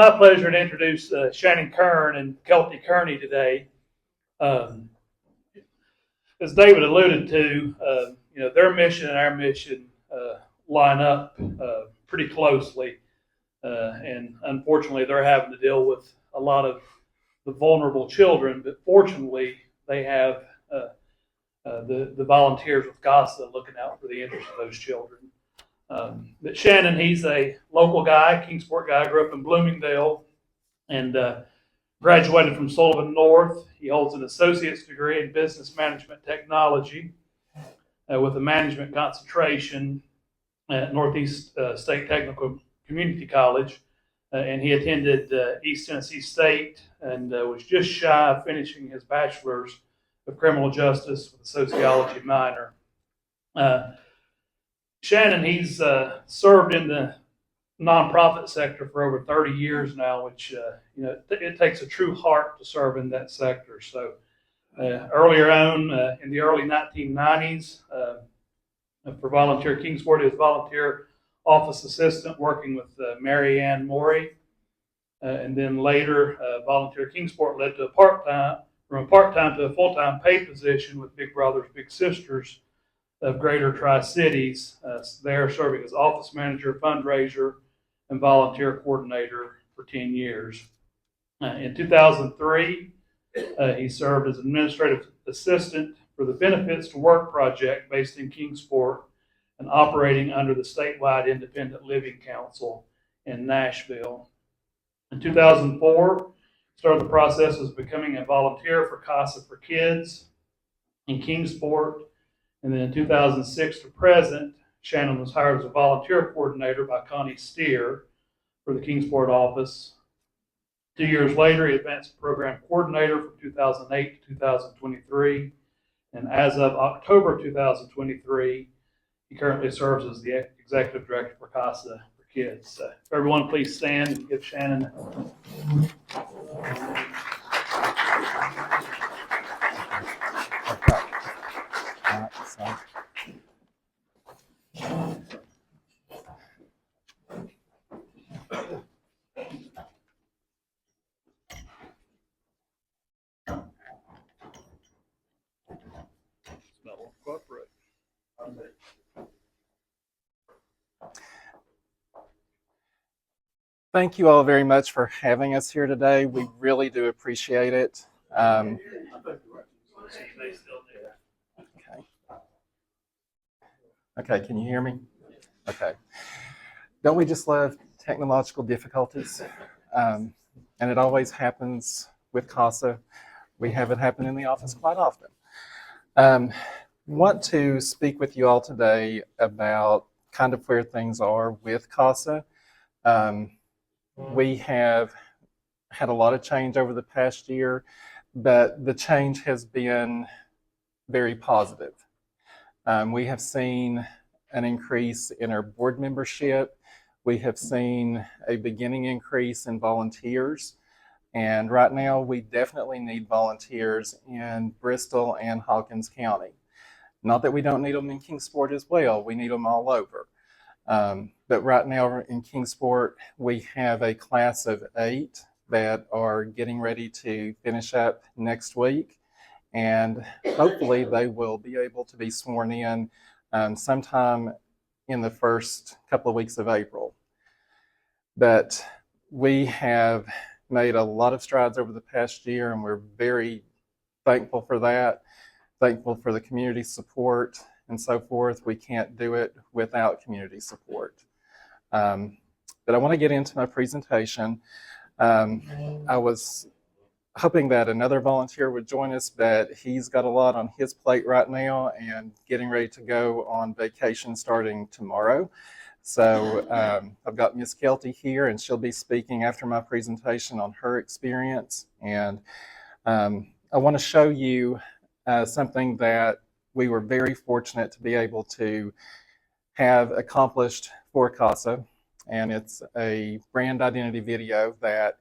My pleasure to introduce Shannon Kern and Kelty Kearney today. Um, as David alluded to, their mission and our mission line up pretty closely, and unfortunately, they're having to deal with a lot of the vulnerable children. But fortunately, they have the volunteers with CASA looking out for the interests of those children. But Shannon, he's a local guy, Kingsport guy, grew up in Bloomingdale, and graduated from Sullivan North. He holds an associate's degree in business management technology with a management concentration at Northeast State Technical Community College. And he attended East Tennessee State and was just shy of finishing his bachelor's of criminal justice with a sociology minor. Shannon, he's served in the nonprofit sector for over 30 years now, which it takes a true heart to serve in that sector. So earlier on in the early 1990s, for Volunteer Kingsport, he was volunteer office assistant working with Mary Ann Morey, and then later Volunteer Kingsport led to from a part-time to a full-time paid position with Big Brothers Big Sisters of Greater Tri-Cities, there serving as office manager, fundraiser, and volunteer coordinator for 10 years. In 2003, he served as administrative assistant for the Benefits to Work project based in Kingsport and operating under the statewide Independent Living Council in Nashville. In 2004, started the process of becoming a volunteer for CASA for Kids in Kingsport. And then in 2006 to present, Shannon was hired as a volunteer coordinator by Connie Steer for the Kingsport office. 2 years later, he advanced to program coordinator from 2008 to 2023. And as of October 2023, he currently serves as the executive director for CASA for Kids. So if everyone please stand and give Shannon. Thank you all very much for having us here today. We really do appreciate it. Okay, can you hear me? Okay. Don't we just love technological difficulties? And it always happens with CASA. We have it happen in the office quite often. Want to speak with you all today about kind of where things are with CASA. We have had a lot of change over the past year, but the change has been very positive. We have seen an increase in our board membership. We have seen a beginning increase in volunteers. And right now, we definitely need volunteers in Bristol and Hawkins County. Not that we don't need them in Kingsport as well. We need them all over. But right now in Kingsport, we have a class of 8 that are getting ready to finish up next week. And hopefully they will be able to be sworn in sometime in the first couple of weeks of April. But we have made a lot of strides over the past year, and we're very thankful for that, thankful for the community support and so forth. We can't do it without community support. But I want to get into my presentation. I was hoping that another volunteer would join us, but he's got a lot on his plate right now and getting ready to go on vacation starting tomorrow. So I've got Miss Kelty here, and she'll be speaking after my presentation on her experience. And I want to show you something that we were very fortunate to be able to have accomplished for CASA, and it's a brand identity video that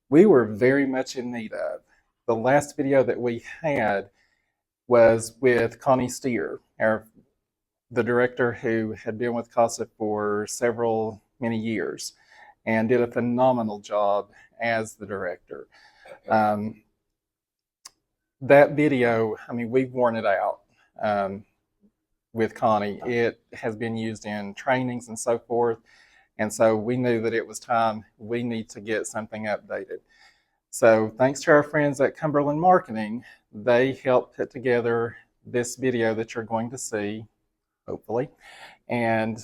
we were very much in need of. The last video that we had was with Connie Steer, the director who had been with CASA for many years. and did a phenomenal job as the director. That video, I mean, we've worn it out with Connie. It has been used in trainings and so forth. And so we knew that it was time we need to get something updated. So thanks to our friends at Cumberland Marketing, they helped put together this video that you're going to see, hopefully, and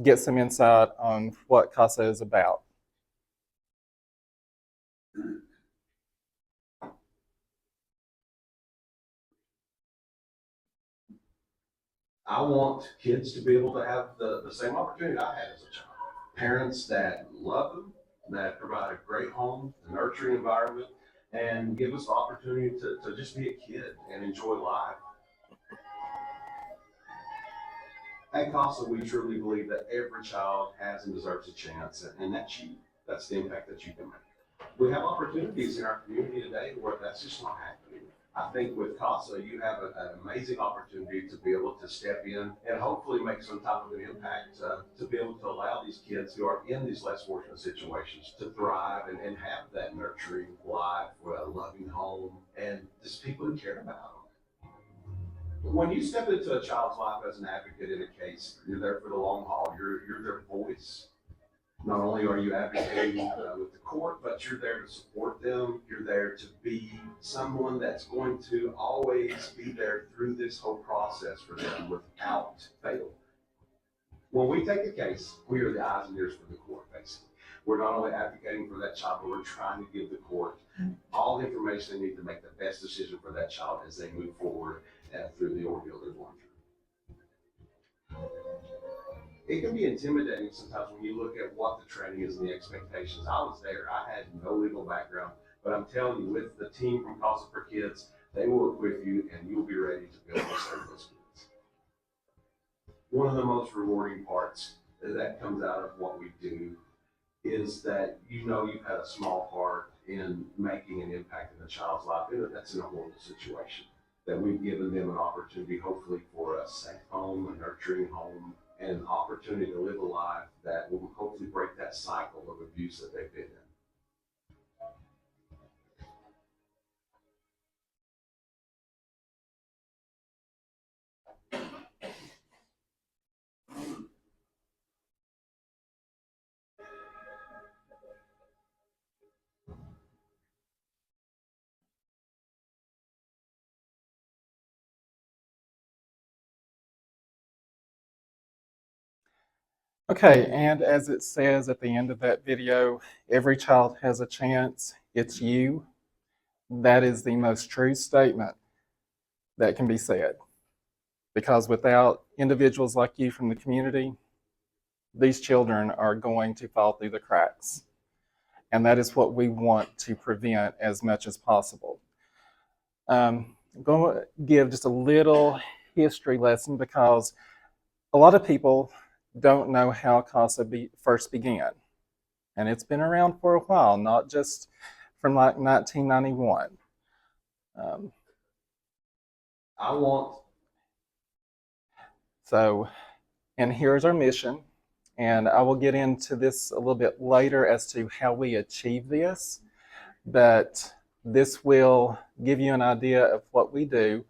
get some insight on what CASA is about. I want kids to be able to have the same opportunity I had as a child. Parents that love them, that provide a great home, a nurturing environment, and give us the opportunity to just be a kid and enjoy life. At CASA, we truly believe that every child has and deserves a chance, and that's you. That's the impact that you can make. We have opportunities in our community today where that's just not happening. I think with CASA, you have an amazing opportunity to be able to step in and hopefully make some type of an impact to be able to allow these kids who are in these less fortunate situations to thrive and have that nurturing life with a loving home and just people who care about them. When you step into a child's life as an advocate in a case, you're there for the long haul. You're their voice. Not only are you advocating with the court, but you're there to support them. You're there to be someone that's going to always be there through this whole process for them without fail. When we take a case, we are the eyes and ears for the court, basically. We're not only advocating for that child, but we're trying to give the court all the information they need to make the best decision for that child as they move forward through the ordeal they're going through. It can be intimidating sometimes when you look at what the training is and the expectations. I was there. I had no legal background, but I'm telling you, with the team from CASA for Kids, they will equip you and you'll be ready to be able to serve those kids. One of the most rewarding parts that comes out of what we do is that you know you've had a small part in making an impact in a child's life, and that's in a horrible situation. That we've given them an opportunity, hopefully, for a safe home, a nurturing home, and an opportunity to live a life that will hopefully break that cycle of abuse that they've been in. Okay, and as it says at the end of that video, every child has a chance. It's you. That is the most true statement that can be said. Because without individuals like you from the community, these children are going to fall through the cracks. And that is what we want to prevent as much as possible. I'm going to give just a little history lesson because a lot of people don't know how CASA first began. And it's been around for a while, not just from like 1991. And here's our mission. And I will get into this a little bit later as to how we achieve this. But this will give you an idea of what we do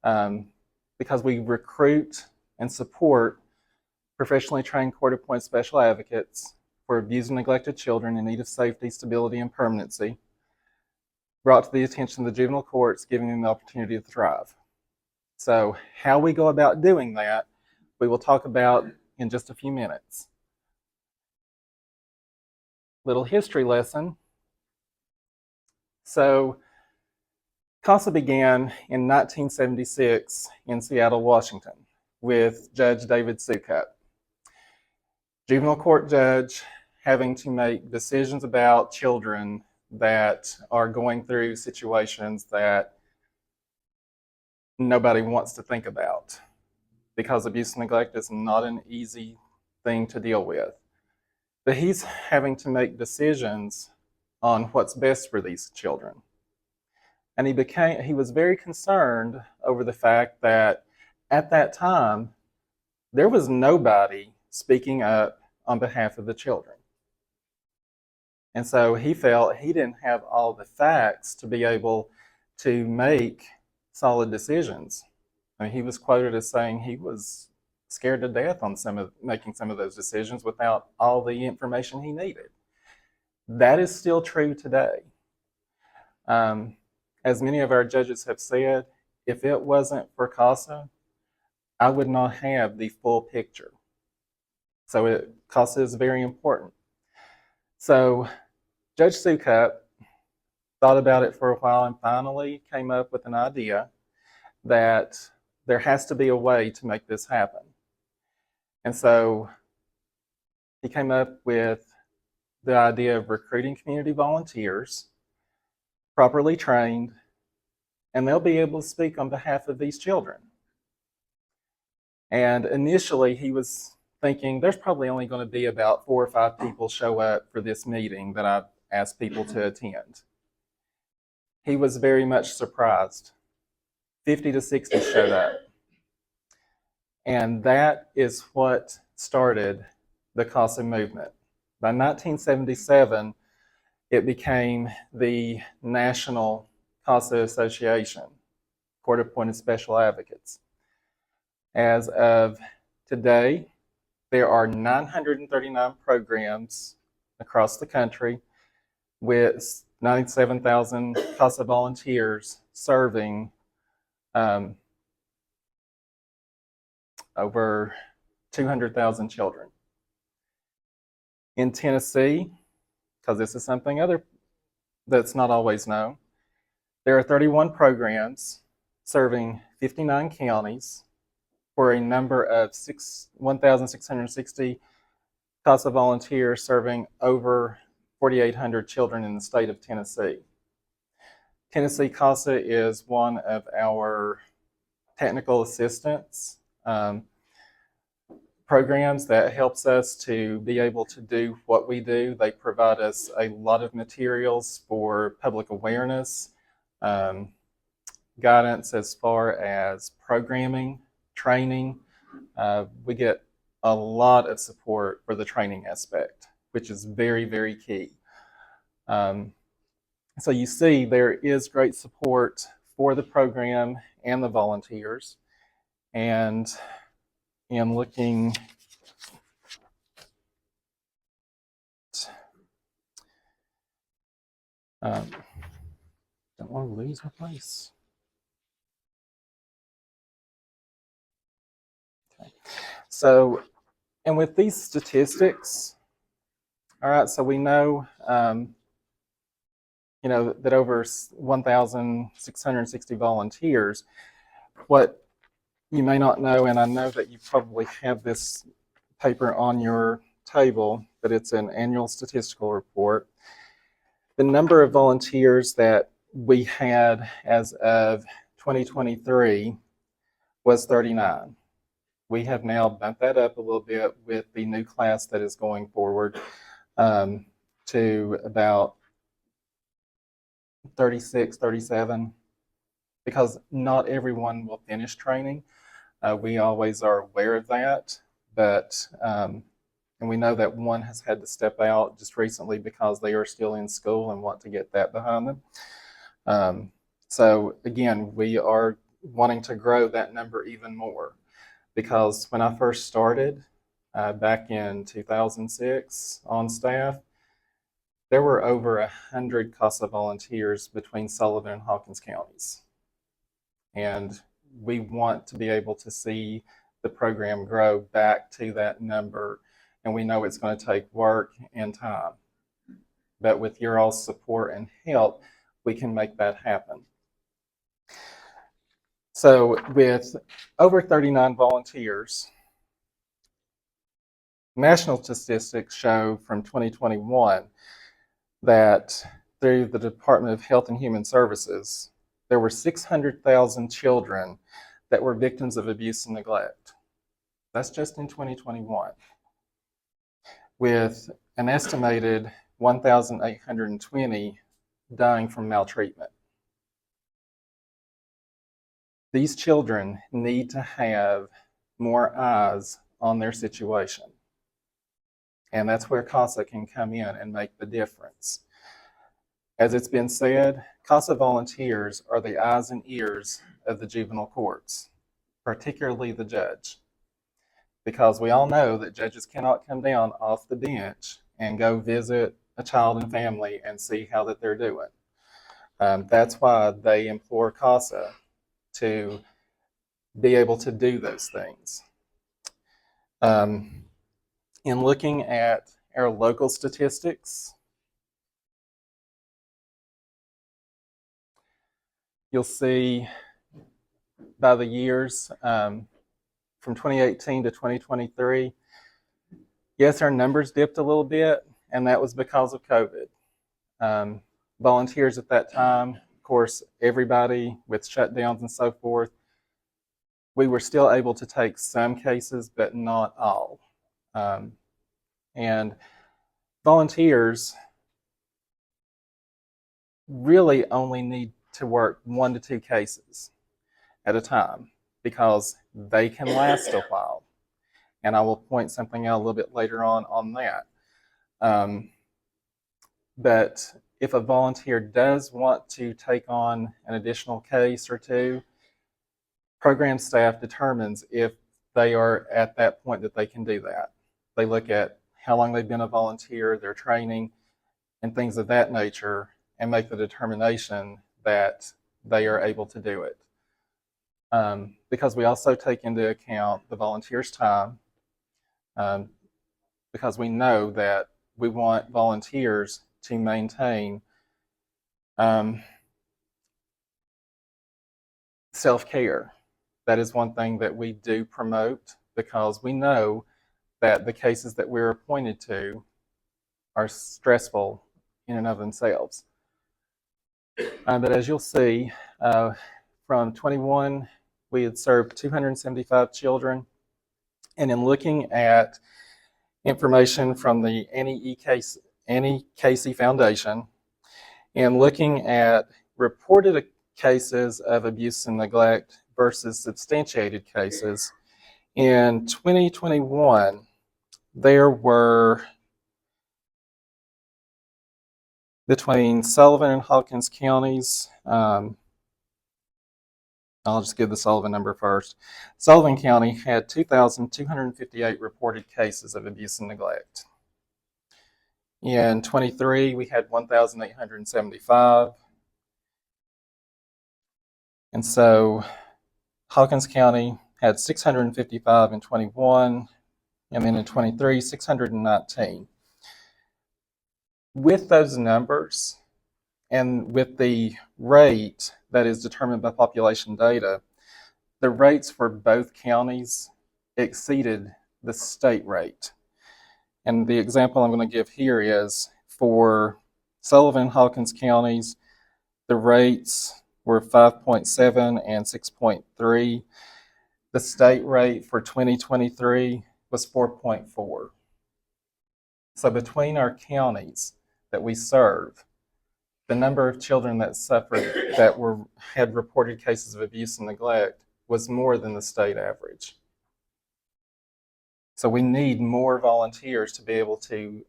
because we recruit and support professionally trained court-appointed special advocates for abused and neglected children in need of safety, stability, and permanency, brought to the attention of the juvenile courts, giving them the opportunity to thrive. So how we go about doing that, we will talk about in just a few minutes. Little history lesson. So CASA began in 1976 in Seattle, Washington, with Judge David Sukup. Juvenile court judge having to make decisions about children that are going through situations that nobody wants to think about because abuse and neglect is not an easy thing to deal with. But he's having to make decisions on what's best for these children. And he was very concerned over the fact that at that time, there was nobody speaking up on behalf of the children. And so he felt he didn't have all the facts to be able to make solid decisions. I mean, he was quoted as saying he was scared to death on making some of those decisions without all the information he needed. That is still true today. As many of our judges have said, if it wasn't for CASA, I would not have the full picture. So CASA is very important. So Judge Sukup thought about it for a while and finally came up with an idea that there has to be a way to make this happen. And so he came up with the idea of recruiting community volunteers, properly trained, and they'll be able to speak on behalf of these children. And initially he was thinking there's probably only going to be about 4 or 5 people show up for this meeting that I've asked people to attend. He was very much surprised. 50 to 60 showed up. And that is what started the CASA movement. By 1977, it became the National CASA Association, Court-Appointed Special Advocates. As of today, there are 939 programs across the country with 97,000 CASA volunteers serving over 200,000 children. In Tennessee, because this is something that's not always known, there are 31 programs serving 59 counties for a number of 1,660 CASA volunteers serving over 4,800 children in the state of Tennessee. Tennessee CASA is one of our technical assistance programs that helps us to be able to do what we do. They provide us a lot of materials for public awareness, guidance as far as programming, training. We get a lot of support for the training aspect, which is very, very key. So you see there is great support for the program and the volunteers. And in looking don't want to lose my place. Okay. So, and with these statistics, all right, so we know, that over 1,660 volunteers. What you may not know, and I know that you probably have this paper on your table, but it's an annual statistical report. The number of volunteers that we had as of 2023 was 39. We have now bumped that up a little bit with the new class that is going forward to about 36, 37, because not everyone will finish training. We always are aware of that, but and we know that one has had to step out just recently because they are still in school and want to get that behind them. So again, we are wanting to grow that number even more, because when I first started back in 2006 on staff, there were over 100 CASA volunteers between Sullivan and Hawkins counties. And we want to be able to see the program grow back to that number. And we know it's going to take work and time. But with your all's support and help, we can make that happen. So with over 39 volunteers, national statistics show from 2021 that through the Department of Health and Human Services, there were 600,000 children that were victims of abuse and neglect. That's just in 2021, with an estimated 1,820 dying from maltreatment. These children need to have more eyes on their situation. And that's where CASA can come in and make the difference. As it's been said, CASA volunteers are the eyes and ears of the juvenile courts, particularly the judge, because we all know that judges cannot come down off the bench and go visit a child and family and see how that they're doing. That's why they implore CASA to be able to do those things. In looking at our local statistics, you'll see by the years from 2018 to 2023, yes, our numbers dipped a little bit, and that was because of COVID. Volunteers at that time, of course, everybody with shutdowns and so forth, we were still able to take some cases, but not all. And volunteers really only need to work 1 to 2 cases at a time because they can last a while. And I will point something out a little bit later on that. But if a volunteer does want to take on an additional case or two, program staff determines if they are at that point that they can do that. They look at how long they've been a volunteer, their training, and things of that nature, and make the determination that they are able to do it. Because we also take into account the volunteer's time, because we know that we want volunteers to maintain self-care. That is one thing that we do promote because we know that the cases that we're appointed to are stressful in and of themselves. But as you'll see, from 21, we had served 275 children. And in looking at information from the Annie Casey Foundation and looking at reported cases of abuse and neglect versus substantiated cases, in 2021, there were between Sullivan and Hawkins counties, I'll just give the Sullivan number first. Sullivan County had 2,258 reported cases of abuse and neglect. In 23, we had 1,875. And so Hawkins County had 655 in 21, and then in 23, 619. With those numbers, and with the rate that is determined by population data, the rates for both counties exceeded the state rate. And the example I'm going to give here is for Sullivan and Hawkins counties, the rates were 5.7 and 6.3. The state rate for 2023 was 4.4. So between our counties that we serve, the number of children that suffered, that had reported cases of abuse and neglect, was more than the state average. So we need more volunteers to be able to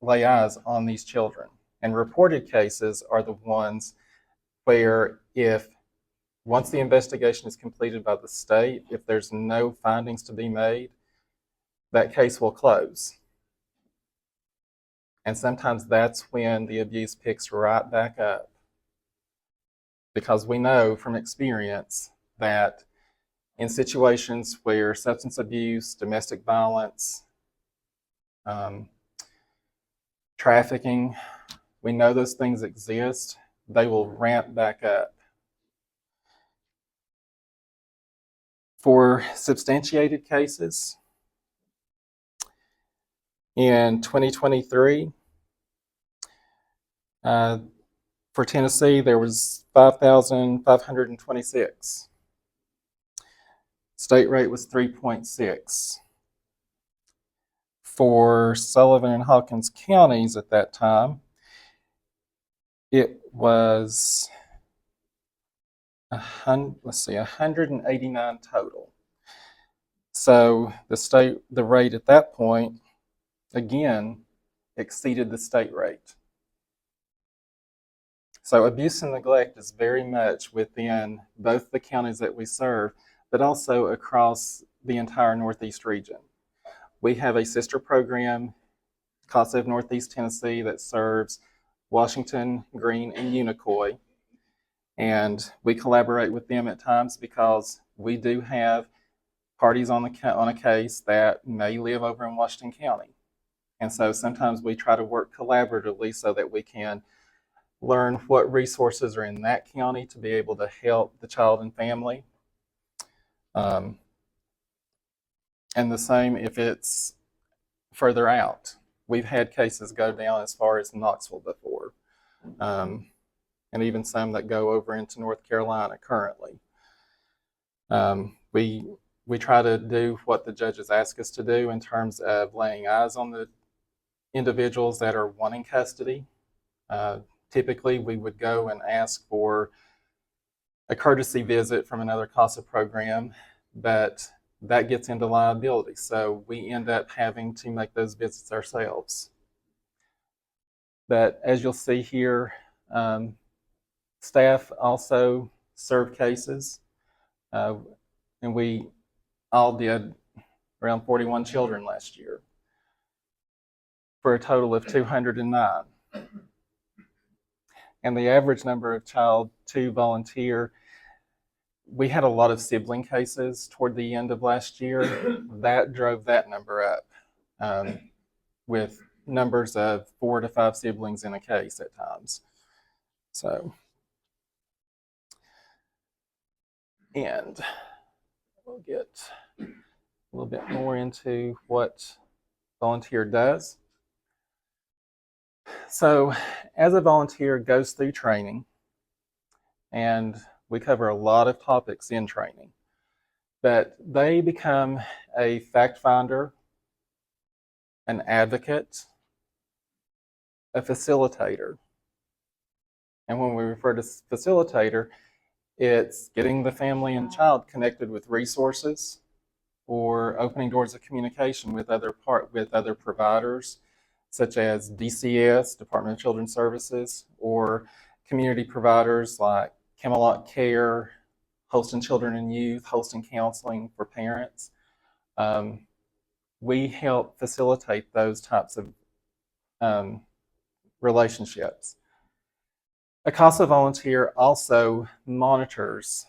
lay eyes on these children. And reported cases are the ones where once the investigation is completed by the state, if there's no findings to be made, that case will close. And sometimes that's when the abuse picks right back up. Because we know from experience that in situations where substance abuse, domestic violence, trafficking, we know those things exist, they will ramp back up. For substantiated cases, in 2023, for Tennessee, there was 5,526. State rate was 3.6. For Sullivan and Hawkins counties at that time, it was 189 total. So the rate at that point again, exceeded the state rate. So abuse and neglect is very much within both the counties that we serve, but also across the entire Northeast region. We have a sister program, CASA of Northeast Tennessee, that serves Washington, Greene, and Unicoi. And we collaborate with them at times because we do have parties on a case that may live over in Washington County. And so sometimes we try to work collaboratively so that we can learn what resources are in that county to be able to help the child and family. And the same if it's further out. We've had cases go down as far as Knoxville before, and even some that go over into North Carolina currently. We try to do what the judges ask us to do in terms of laying eyes on the individuals that are wanting custody. Typically, we would go and ask for a courtesy visit from another CASA program, but that gets into liability. So we end up having to make those visits ourselves. But as you'll see here, staff also serve cases, and we all did around 41 children last year for a total of 209. And the average number of child to volunteer, we had a lot of sibling cases toward the end of last year. That drove that number up, with numbers of 4 to 5 siblings in a case at times. So, and we'll get a little bit more into what volunteer does. So, as a volunteer goes through training, and we cover a lot of topics in training, but they become a fact finder, an advocate, a facilitator. And when we refer to facilitator, it's getting the family and child connected with resources or opening doors of communication with other providers, such as DCS, Department of Children's Services, or community providers like Camelot Care, Holston Children and Youth, Holston Counseling for Parents. We help facilitate those types of relationships. A CASA volunteer also monitors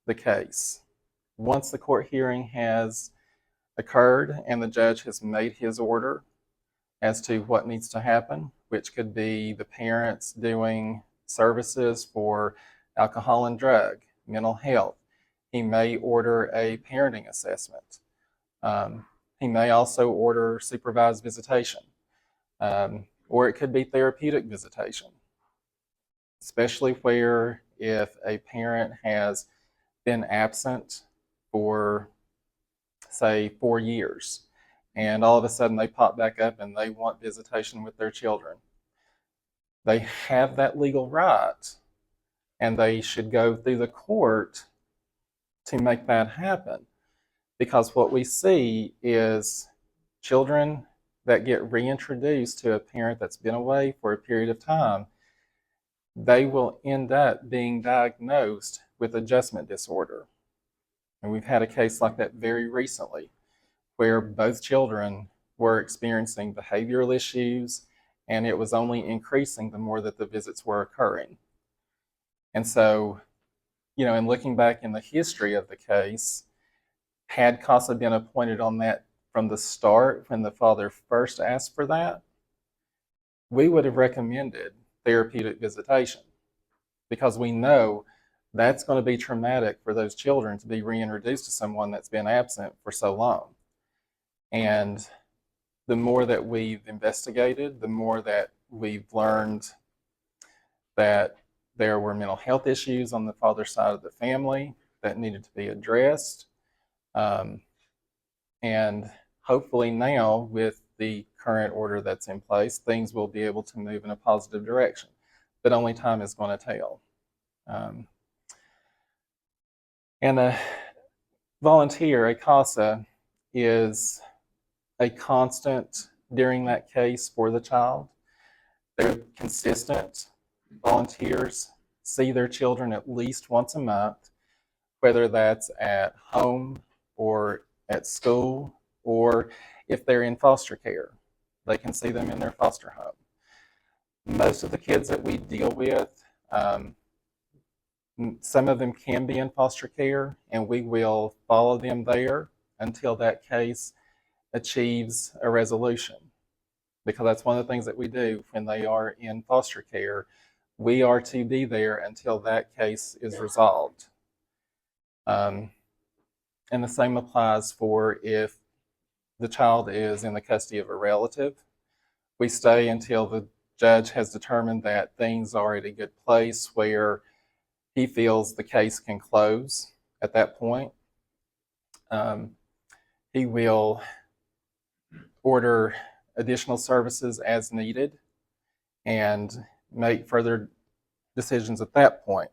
the case. Once the court hearing has occurred and the judge has made his order as to what needs to happen, which could be the parents doing services for alcohol and drug, mental health. He may order a parenting assessment. He may also order supervised visitation, or it could be therapeutic visitation, especially where if a parent has been absent for, say, 4 years, and all of a sudden they pop back up and they want visitation with their children. They have that legal right, and they should go through the court to make that happen. Because what we see is children that get reintroduced to a parent that's been away for a period of time, they will end up being diagnosed with adjustment disorder. And we've had a case like that very recently, where both children were experiencing behavioral issues, and it was only increasing the more that the visits were occurring. And so, in looking back in the history of the case, had CASA been appointed on that from the start when the father first asked for that, we would have recommended therapeutic visitation, because we know that's going to be traumatic for those children to be reintroduced to someone that's been absent for so long. And the more that we've investigated, the more that we've learned that there were mental health issues on the father's side of the family that needed to be addressed. And hopefully now, with the current order that's in place, things will be able to move in a positive direction. But only time is going to tell. And a volunteer, a CASA, is a constant during that case for the child. They're consistent volunteers, see their children at least once a month, whether that's at home or at school, or if they're in foster care, they can see them in their foster home. Most of the kids that we deal with, some of them can be in foster care, and we will follow them there until that case achieves a resolution. Because that's one of the things that we do when they are in foster care. We are to be there until that case is resolved. And the same applies for if the child is in the custody of a relative. We stay until the judge has determined that things are at a good place where he feels the case can close at that point. He will order additional services as needed and make further decisions at that point.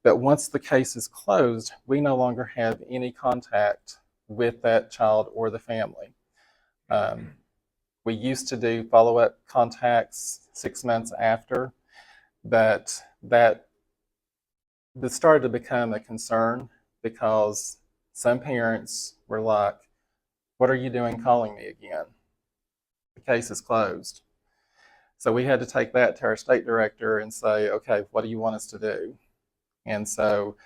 But once the case is closed, we no longer have any contact with that child or the family. We used to do follow-up contacts 6 months after, but that started to become a concern because some parents were like, "What are you doing calling me again? The case is closed." So we had to take that to our state director and say, "Okay, what do you want us to do?" And so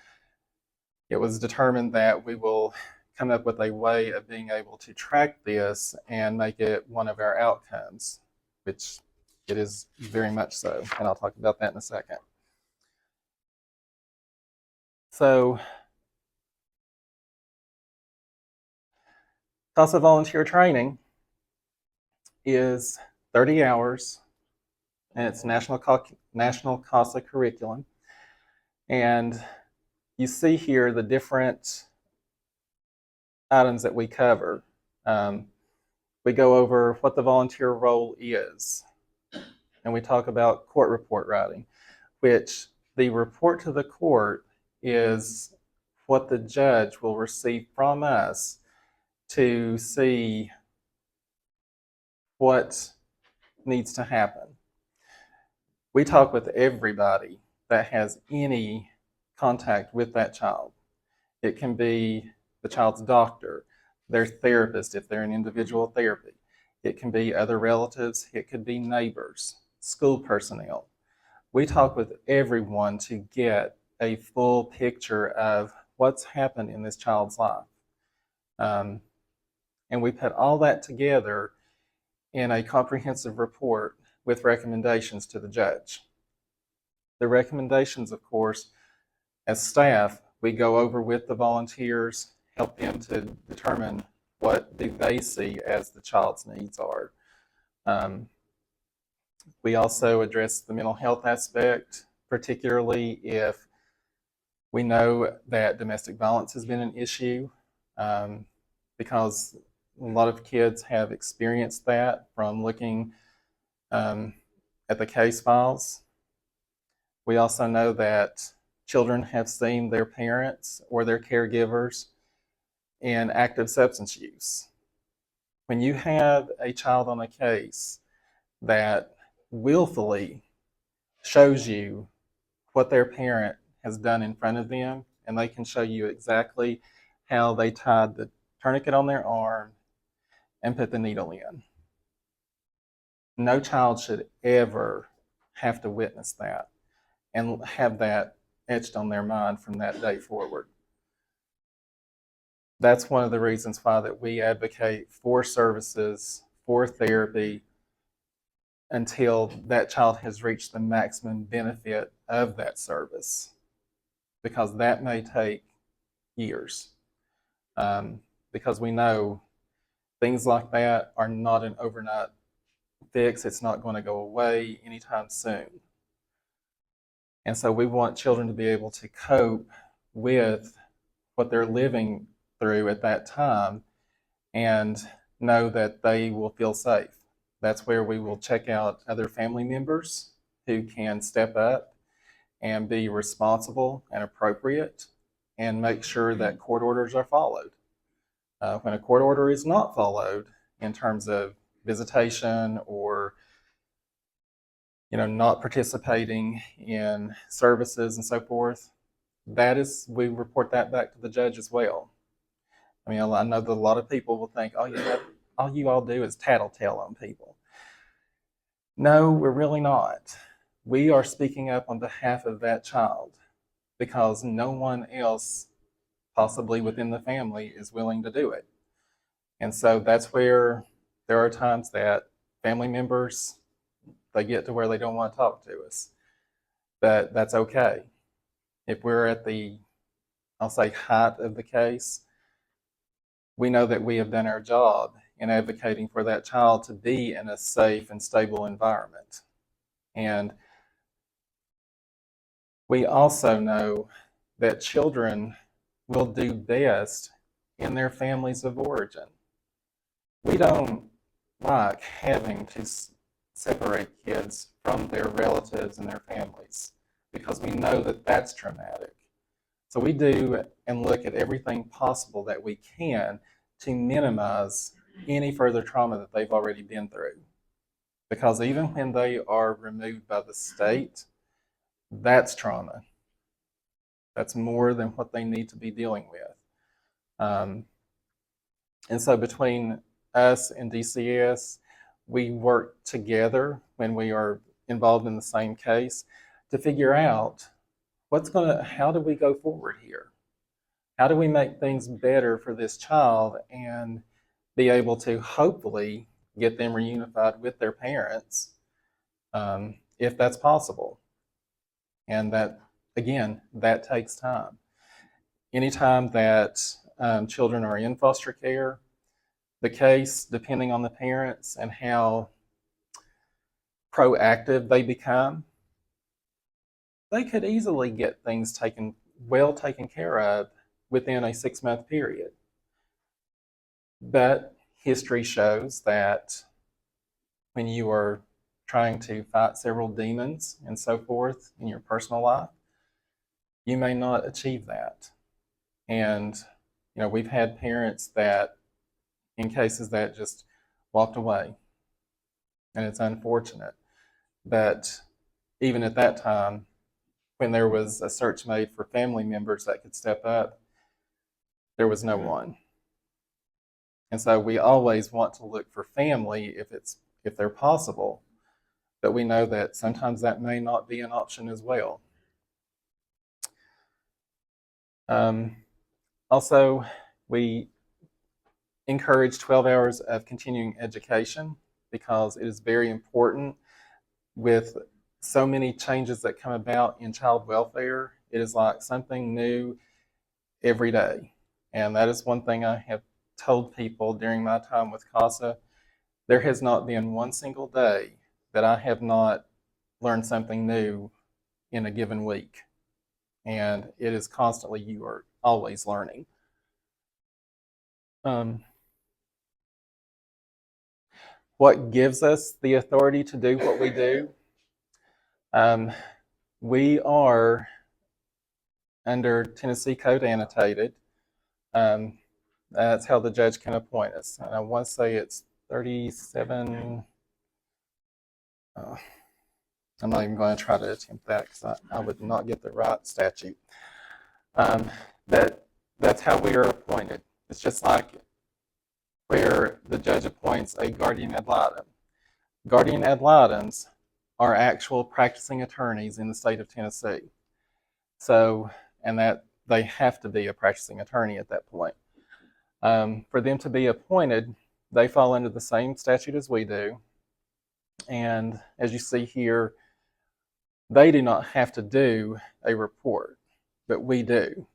it was determined that we will come up with a way of being able to track this and make it one of our outcomes, which it is very much so. And I'll talk about that in a second. So CASA volunteer training is 30 hours, and it's national CASA curriculum. And you see here the different items that we cover. We go over what the volunteer role is, and we talk about court report writing, which the report to the court is what the judge will receive from us to see what needs to happen. We talk with everybody that has any contact with that child. It can be the child's doctor, their therapist if they're in individual therapy. It can be other relatives. It could be neighbors, school personnel. We talk with everyone to get a full picture of what's happened in this child's life. And we put all that together in a comprehensive report with recommendations to the judge. The recommendations, of course, as staff, we go over with the volunteers, help them to determine what do they see as the child's needs are. We also address the mental health aspect, particularly if we know that domestic violence has been an issue, because a lot of kids have experienced that from looking at the case files. We also know that children have seen their parents or their caregivers in active substance use. When you have a child on a case that willfully shows you what their parent has done in front of them, and they can show you exactly how they tied the tourniquet on their arm and put the needle in. No child should ever have to witness that and have that etched on their mind from that day forward. That's one of the reasons why that we advocate for services, for therapy, until that child has reached the maximum benefit of that service, because that may take years. Because we know things like that are not an overnight fix. It's not going to go away anytime soon. And so we want children to be able to cope with what they're living through at that time and know that they will feel safe. That's where we will check out other family members who can step up and be responsible and appropriate and make sure that court orders are followed. When a court order is not followed in terms of visitation or not participating in services and so forth, we report that back to the judge as well. I mean, I know that a lot of people will think, oh, all you all do is tattletale on people. No, we're really not. We are speaking up on behalf of that child because no one else, possibly within the family, is willing to do it. And so that's where there are times that family members, they get to where they don't want to talk to us. But that's okay. If we're at the, I'll say, height of the case, we know that we have done our job in advocating for that child to be in a safe and stable environment. And we also know that children will do best in their families of origin. We don't like having to separate kids from their relatives and their families because we know that that's traumatic. So we do and look at everything possible that we can to minimize any further trauma that they've already been through. Because even when they are removed by the state, that's trauma. That's more than what they need to be dealing with. And so between us and DCS, we work together when we are involved in the same case to figure out how do we go forward here? How do we make things better for this child and be able to hopefully get them reunified with their parents, if that's possible? And that, again, that takes time. Anytime that children are in foster care, the case, depending on the parents and how proactive they become, they could easily get things taken care of within a 6-month period. But history shows that when you are trying to fight several demons and so forth in your personal life, you may not achieve that. And, we've had parents that, in cases that just walked away. And it's unfortunate. But even at that time, when there was a search made for family members that could step up, there was no one. And so we always want to look for family if they're possible, but we know that sometimes that may not be an option as well. Also, we encourage 12 hours of continuing education because it is very important with so many changes that come about in child welfare. It is like something new every day. And that is one thing I have told people during my time with CASA. There has not been one single day that I have not learned something new in a given week. And it is constantly, you are always learning. What gives us the authority to do what we do? We are under Tennessee Code annotated. That's how the judge can appoint us. And I want to say it's 37. I'm not even going to try to attempt that because I would not get the right statute. That's how we are appointed. It's just like where the judge appoints a guardian ad litem. Guardian ad litems are actual practicing attorneys in the state of Tennessee. So, and that they have to be a practicing attorney at that point. For them to be appointed, they fall under the same statute as we do. And as you see here, they do not have to do a report, but we do.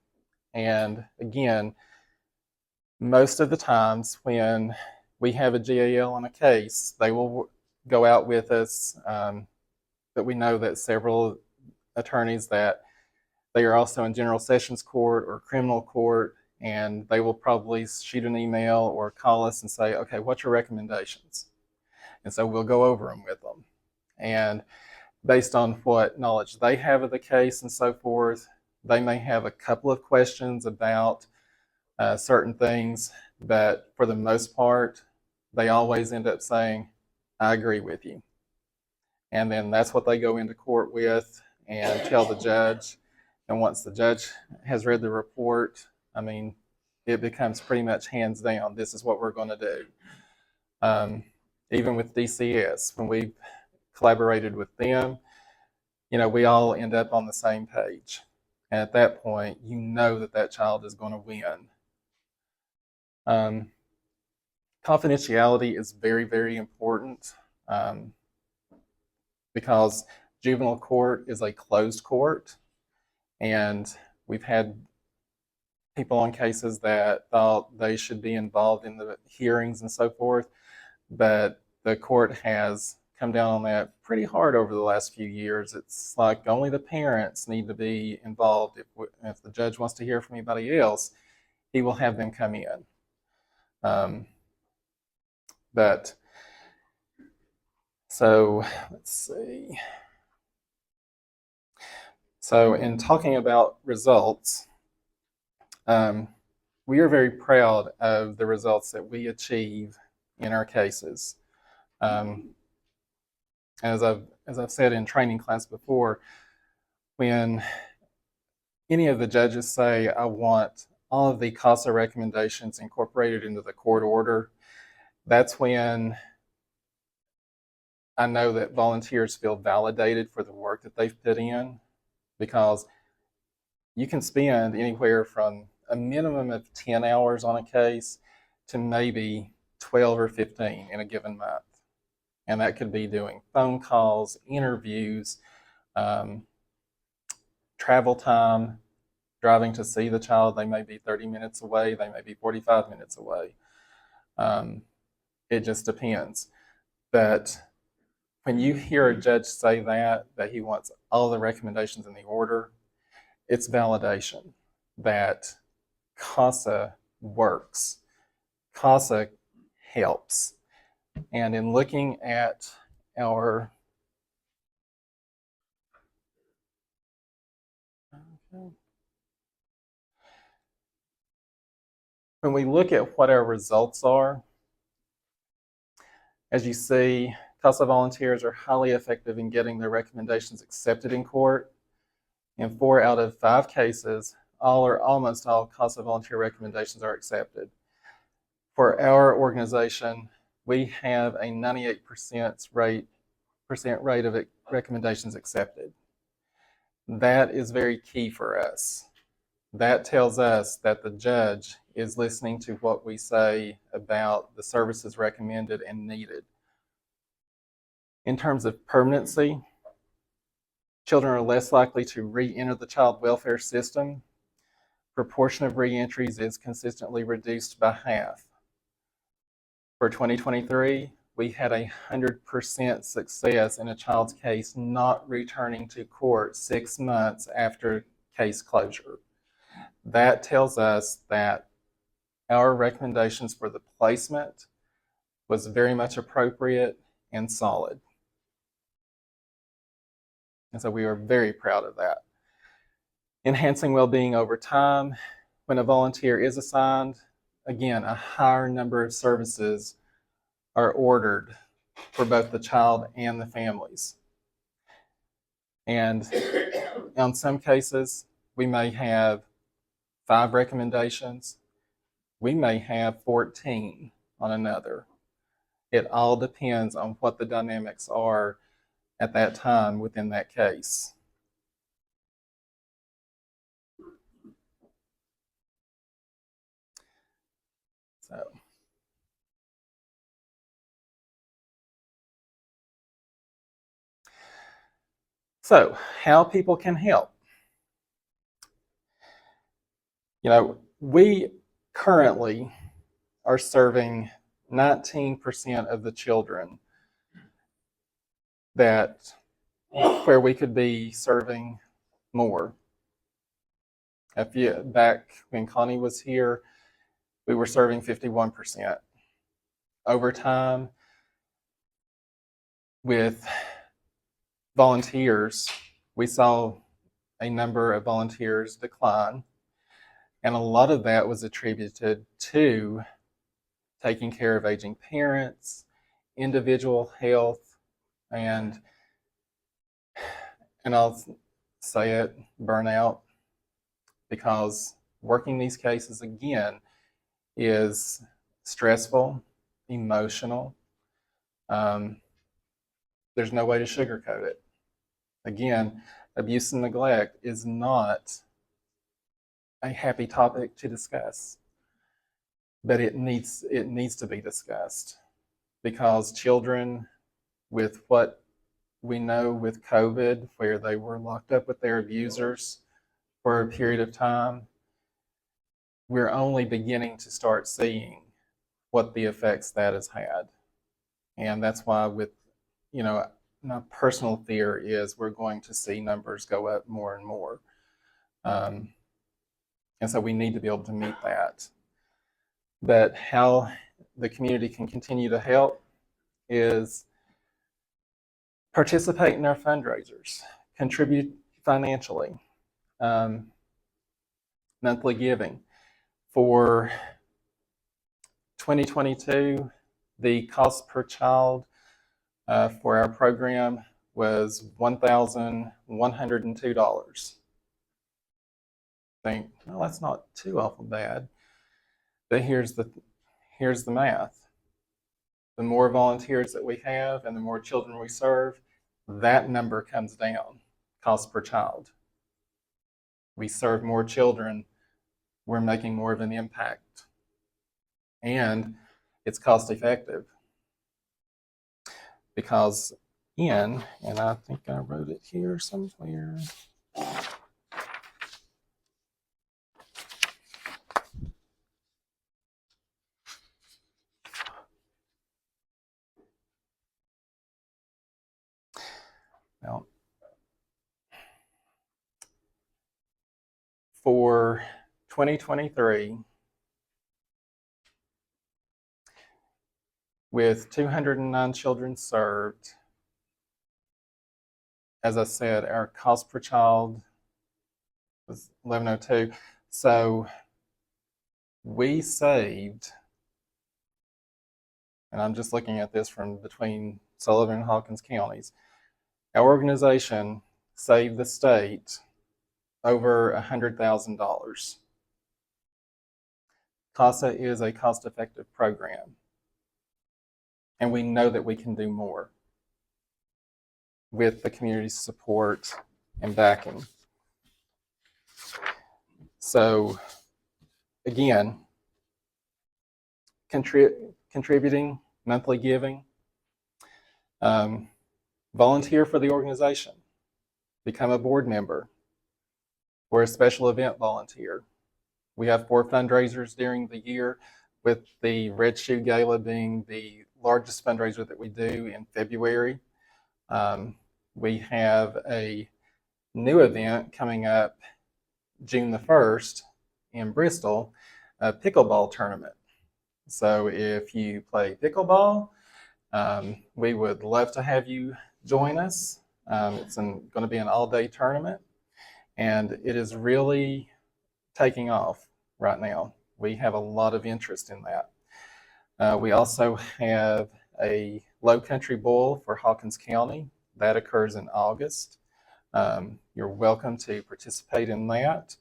And again, most of the times when we have a GAL on a case, they will go out with us. But we know that several attorneys that they are also in general sessions court or criminal court, and they will probably shoot an email or call us and say, okay, what's your recommendations? And so we'll go over them with them. And based on what knowledge they have of the case and so forth, they may have a couple of questions about certain things, but for the most part, they always end up saying, I agree with you. And then that's what they go into court with and tell the judge. And once the judge has read the report, I mean, it becomes pretty much hands down. This is what we're going to do. Even with DCS, when we collaborated with them, we all end up on the same page. And at that point, you know that that child is going to win. Confidentiality is very, very important because juvenile court is a closed court. And we've had people on cases that thought they should be involved in the hearings and so forth, but the court has come down on that pretty hard over the last few years. It's like only the parents need to be involved. If the judge wants to hear from anybody else, he will have them come in. So let's see. So in talking about results, we are very proud of the results that we achieve in our cases. As I've said in training class before, when any of the judges say, I want all of the CASA recommendations incorporated into the court order, that's when I know that volunteers feel validated for the work that they've put in, because you can spend anywhere from a minimum of 10 hours on a case to maybe 12 or 15 in a given month. And that could be doing phone calls, interviews, travel time, driving to see the child. They may be 30 minutes away, they may be 45 minutes away. It just depends. But when you hear a judge say that he wants all the recommendations in the order, it's validation that CASA works. CASA helps. And in looking at our when we look at what our results are, as you see, CASA volunteers are highly effective in getting their recommendations accepted in court. In 4 out of 5 cases, all or almost all CASA volunteer recommendations are accepted. For our organization, we have a 98% rate of recommendations accepted. That is very key for us. That tells us that the judge is listening to what we say about the services recommended and needed. In terms of permanency, children are less likely to re-enter the child welfare system. Proportion of re-entries is consistently reduced by half. For 2023, we had 100% success in a child's case not returning to court 6 months after case closure. That tells us that our recommendations for the placement was very much appropriate and solid. And so we are very proud of that. Enhancing well-being over time. When a volunteer is assigned, again, a higher number of services are ordered for both the child and the families. And on some cases, we may have 5 recommendations. We may have 14 on another. It all depends on what the dynamics are at that time within that case. So how people can help. We currently are serving 19% of the children where we could be serving more. Back when Connie was here, we were serving 51%. Over time, with volunteers, we saw a number of volunteers decline, and a lot of that was attributed to taking care of aging parents, individual health, and I'll say it, burnout, because working these cases again is stressful, emotional. Um, there's no way to sugarcoat it. Again, abuse and neglect is not a happy topic to discuss, but it needs to be discussed, because children, with what we know with COVID, where they were locked up with their abusers for a period of time, we're only beginning to start seeing what the effects that has had. And that's why, with, my personal fear is we're going to see numbers go up more and more. And so we need to be able to meet that. But how the community can continue to help is participate in our fundraisers, contribute financially, monthly giving. For 2022, the cost per child for our program was $1,102. Think, well, that's not too awful bad. But here's the math. The more volunteers that we have and the more children we serve, that number comes down, cost per child. We serve more children, we're making more of an impact. And it's cost effective. Because and I think I wrote it here somewhere. Well, for 2023, with 209 children served, as I said, our cost per child was $1,102. So we saved, and I'm just looking at this from between Sullivan and Hawkins counties, our organization saved the state over $100,000. CASA is a cost-effective program, and we know that we can do more with the community's support and backing. So, again, contributing, monthly giving, volunteer for the organization, become a board member, or a special event volunteer. We have 4 fundraisers during the year, with the Red Shoe Gala being the largest fundraiser that we do in February. We have a new event coming up June the 1st in Bristol, a pickleball tournament. So if you play pickleball, we would love to have you join us. It's going to be an all-day tournament, and it is really taking off right now. We have a lot of interest in that. We also have a Low Country Bowl for Hawkins County. That occurs in August. You're welcome to participate in that.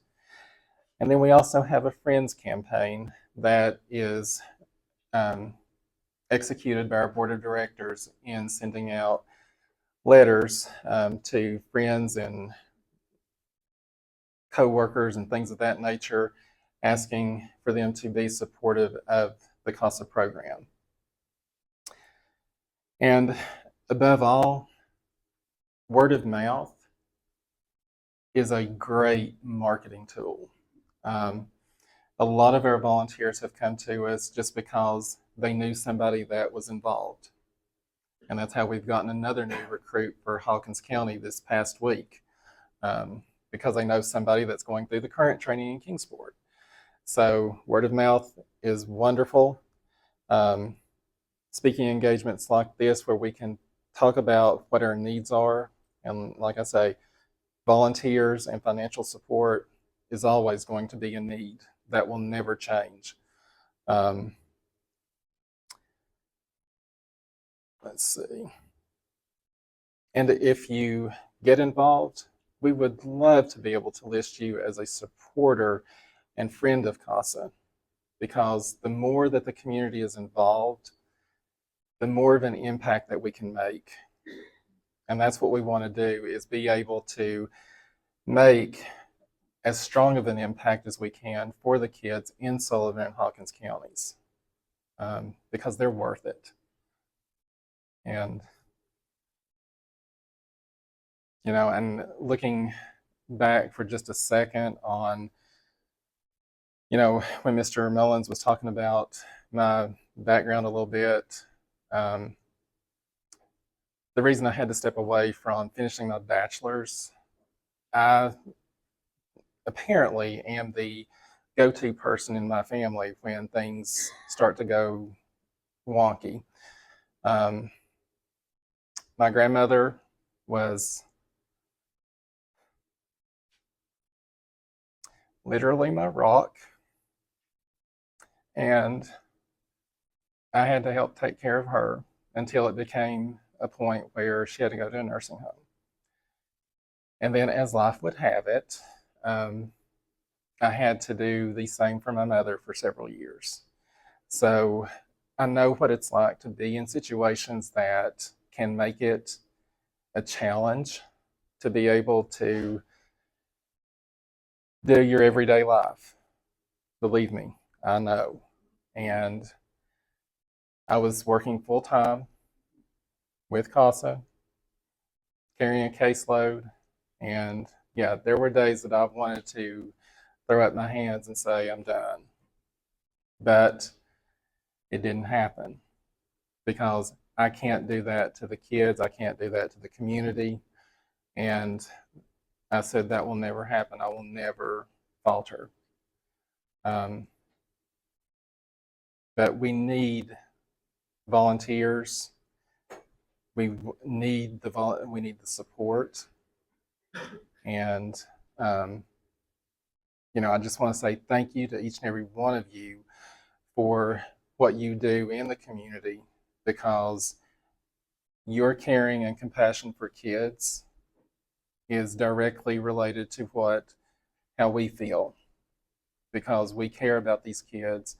And then we also have a Friends campaign that is executed by our board of directors in sending out letters to friends and co-workers and things of that nature, asking for them to be supportive of the CASA program. And above all, word of mouth is a great marketing tool. A lot of our volunteers have come to us just because they knew somebody that was involved. And that's how we've gotten another new recruit for Hawkins County this past week, because they know somebody that's going through the current training in Kingsport. So word of mouth is wonderful. Speaking engagements like this, where we can talk about what our needs are, and like I say, volunteers and financial support is always going to be a need. That will never change. let's see. And if you get involved, we would love to be able to list you as a supporter and friend of CASA, because the more that the community is involved, the more of an impact that we can make. And that's what we want to do, is be able to make as strong of an impact as we can for the kids in Sullivan and Hawkins counties, because they're worth it. And, and looking back for just a second on, when Mr. Mullins was talking about my background a little bit, the reason I had to step away from finishing my bachelor's, I apparently am the go-to person in my family when things start to go wonky. My grandmother was literally my rock, and I had to help take care of her until it became a point where she had to go to a nursing home. And then, as life would have it, I had to do the same for my mother for several years. So I know what it's like to be in situations that can make it a challenge to be able to do your everyday life. Believe me, I know. And I was working full time with CASA, carrying a caseload. And yeah, there were days that I wanted to throw up my hands and say, I'm done. But it didn't happen, because I can't do that to the kids. I can't do that to the community. And I said, that will never happen. I will never falter. But we need volunteers. We need the support. And, I just want to say thank you to each and every one of you for what you do in the community, because your caring and compassion for kids is directly related to how we feel, because we care about these kids.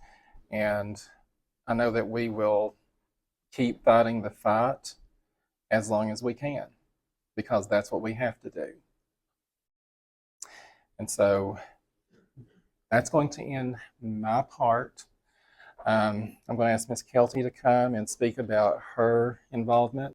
And I know that we will keep fighting the fight as long as we can, because that's what we have to do. And so that's going to end my part. I'm going to ask Miss Kelty to come and speak about her involvement